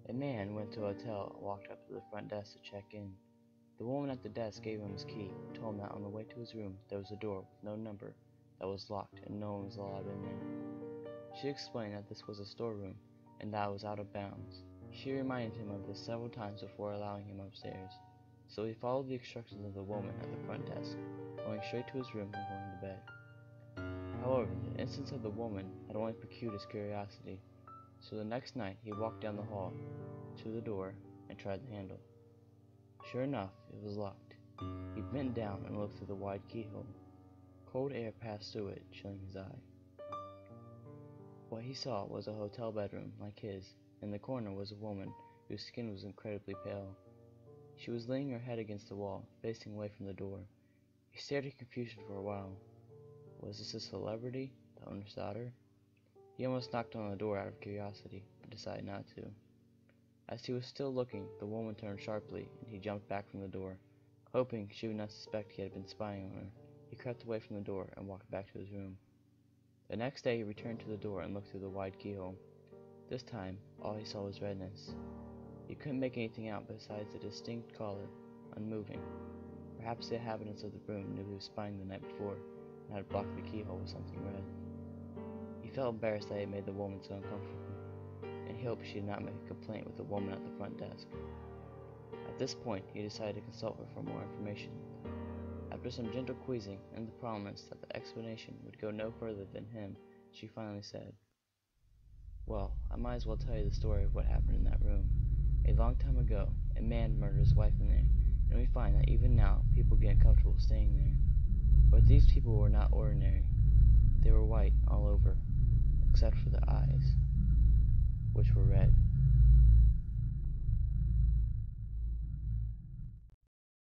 A man went to a hotel and walked up to the front desk to check in. The woman at the desk gave him his key and told him that on the way to his room there was a door with no number that was locked and no one was allowed in there. She explained that this was a storeroom and that it was out of bounds. She reminded him of this several times before allowing him upstairs, so he followed the instructions of the woman at the front desk, going straight to his room and going to bed. However, the instance of the woman had only piqued his curiosity, so the next night he walked down the hall to the door and tried the handle. Sure enough, it was locked. He bent down and looked through the wide keyhole. Cold air passed through it, chilling his eye. What he saw was a hotel bedroom like his. In the corner was a woman whose skin was incredibly pale. She was leaning her head against the wall, facing away from the door. He stared in confusion for a while. Was this a celebrity, the owner's daughter? He almost knocked on the door out of curiosity, but decided not to. As he was still looking, the woman turned sharply, and he jumped back from the door. Hoping she would not suspect he had been spying on her, he crept away from the door and walked back to his room. The next day he returned to the door and looked through the wide keyhole. This time, all he saw was redness. He couldn't make anything out besides a distinct color, unmoving. Perhaps the inhabitants of the room knew he was spying the night before, and had blocked the keyhole with something red. He felt embarrassed that he had made the woman so uncomfortable, and he hoped she did not make a complaint with the woman at the front desk. At this point, he decided to consult her for more information. After some gentle quizzing and the promise that the explanation would go no further than him, she finally said, "Well, I might as well tell you the story of what happened in that room. A long time ago, a man murdered his wife in there, and we find that even now, people get uncomfortable staying there. But these people were not ordinary. They were white all over, except for their eyes, which were red.